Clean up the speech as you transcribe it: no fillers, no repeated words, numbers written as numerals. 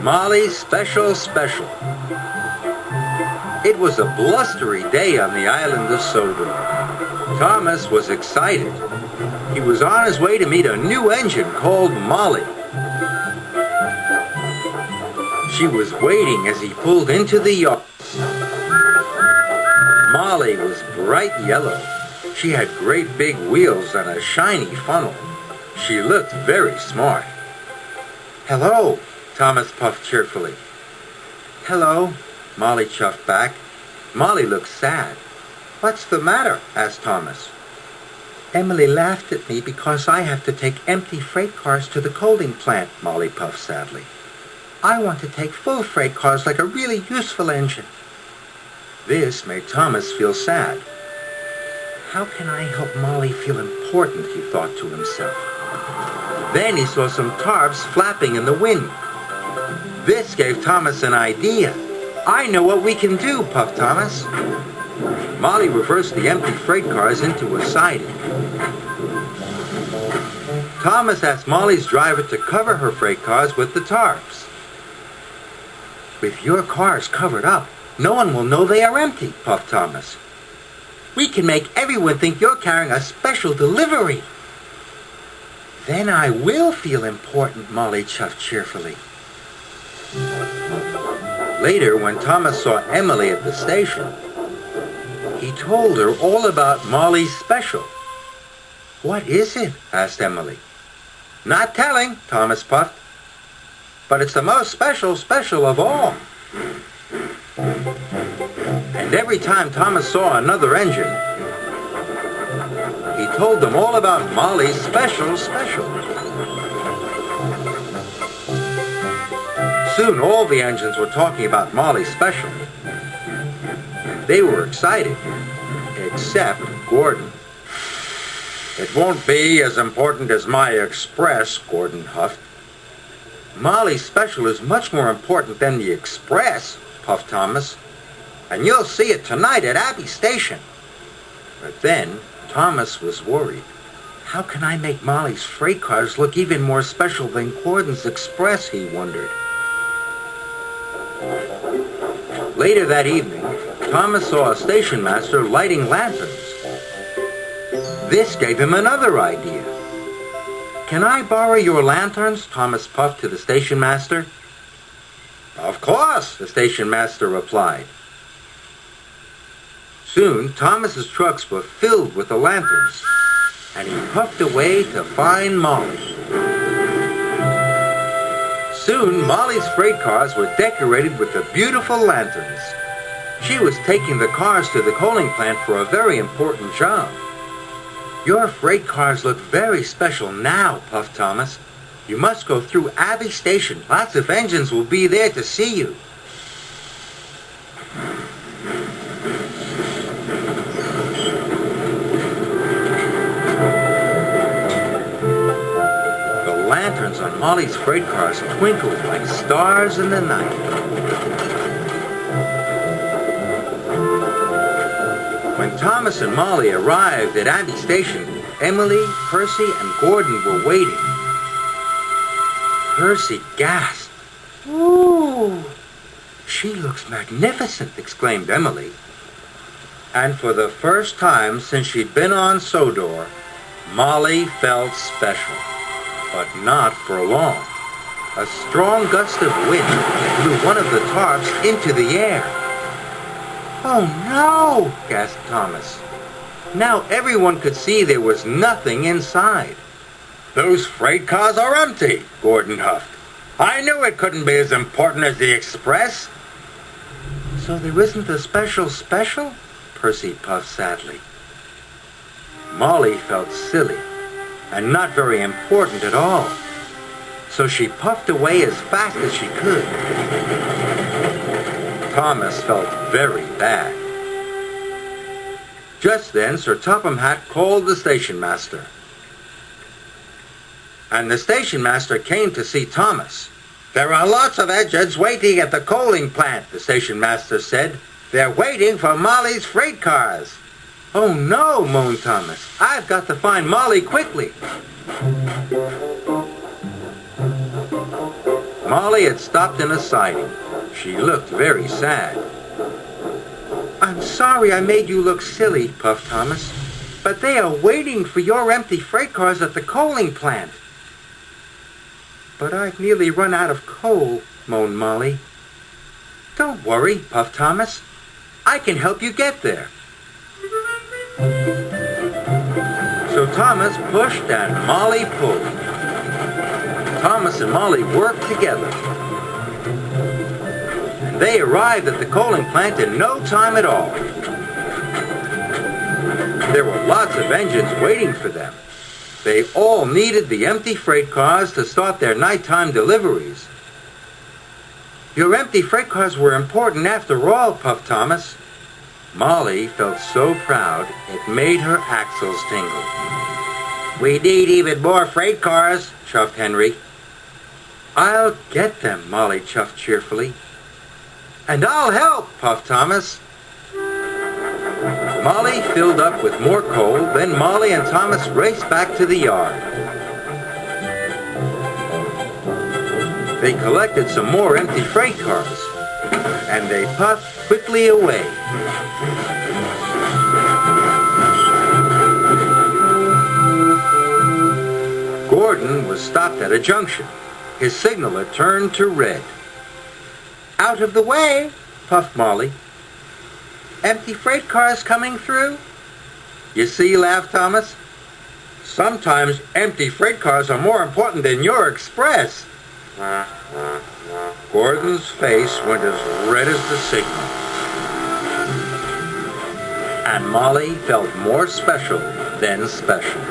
Molly's Special Special. It was a blustery day on the island of Sodor. Thomas was excited. He was on his way to meet a new engine called Molly. She was waiting as he pulled into the yard. Molly was bright yellow. She had great big wheels and a shiny funnel. She looked very smart. "Hello," Thomas puffed cheerfully. "Hello," Molly chuffed back. Molly looked sad. "What's the matter?" asked Thomas. "Emily laughed at me because I have to take empty freight cars to the coaling plant," Molly puffed sadly. "I want to take full freight cars like a really useful engine." This made Thomas feel sad. "How can I help Molly feel important?" he thought to himself. Then he saw some tarps flapping in the wind. This gave Thomas an idea. "I know what we can do," puffed Thomas. Molly reversed the empty freight cars into a siding. Thomas asked Molly's driver to cover her freight cars with the tarps. "With your cars covered up, no one will know they are empty," puffed Thomas. "We can make everyone think you're carrying a special delivery." "Then I will feel important," Molly chuffed cheerfully. Later, when Thomas saw Emily at the station, he told her all about Molly's special. "What is it?" asked Emily. "Not telling," Thomas puffed. "But it's the most special of all." And every time Thomas saw another engine, he told them all about Molly's special. Soon all the engines were talking about Molly's special. They were excited, except Gordon. "It won't be as important as my Express," Gordon huffed. "Molly's special is much more important than the Express," puffed Thomas. "And you'll see it tonight at Abbey Station." But then Thomas was worried. How can I make Molly's freight cars look even more special than Gordon's Express, he wondered. Later that evening, Thomas saw a station master lighting lanterns. This gave him another idea. "Can I borrow your lanterns?" Thomas puffed to the station master. "Of course," the station master replied. Soon, Thomas's trucks were filled with the lanterns, and he puffed away to find Molly. Soon, Molly's freight cars were decorated with the beautiful lanterns. She was taking the cars to the coaling plant for a very important job. "Your freight cars look very special now," puffed Thomas. "You must go through Abbey Station. Lots of engines will be there to see you." The lanterns on Molly's freight cars twinkled like stars in the night. When Thomas and Molly arrived at Abbey Station, Emily, Percy, and Gordon were waiting. Percy gasped. "Ooh, she looks magnificent," exclaimed Emily. And for the first time since she'd been on Sodor, Molly felt special, but not for long. A strong gust of wind blew one of the tarps into the air. "Oh no!" gasped Thomas. Now everyone could see there was nothing inside. "Those freight cars are empty," Gordon huffed. "I knew it couldn't be as important as the Express." "So there isn't a special?" Percy puffed sadly. Molly felt silly and not very important at all, so she puffed away as fast as she could. Thomas felt very bad. Just then, Sir Topham Hatt called the station master. And the station master came to see Thomas. "There are lots of engines waiting at the coaling plant," the station master said. "They're waiting for Molly's freight cars." "Oh no," moaned Thomas. "I've got to find Molly quickly." Molly had stopped in a siding. She looked very sad. "I'm sorry I made you look silly," puffed Thomas, "but they are waiting for your empty freight cars at the coaling plant." "But I've nearly run out of coal," moaned Molly. "Don't worry," puffed Thomas. "I can help you get there." So Thomas pushed and Molly pulled. Thomas and Molly worked together. And they arrived at the coaling plant in no time at all. There were lots of engines waiting for them. They all needed the empty freight cars to start their nighttime deliveries. "Your empty freight cars were important after all," puffed Thomas. Molly felt so proud it made her axles tingle. "We need even more freight cars," chuffed Henry. "I'll get them," Molly chuffed cheerfully. "And I'll help," puffed Thomas. Molly filled up with more coal, then Molly and Thomas raced back to the yard. They collected some more empty freight cars, and they puffed quickly away. Gordon was stopped at a junction. His signal had turned to red. "Out of the way," puffed Molly. "Empty freight cars coming through?" "You see," laughed Thomas, "sometimes empty freight cars are more important than your express." Gordon's face went as red as the signal. And Molly felt more special than special.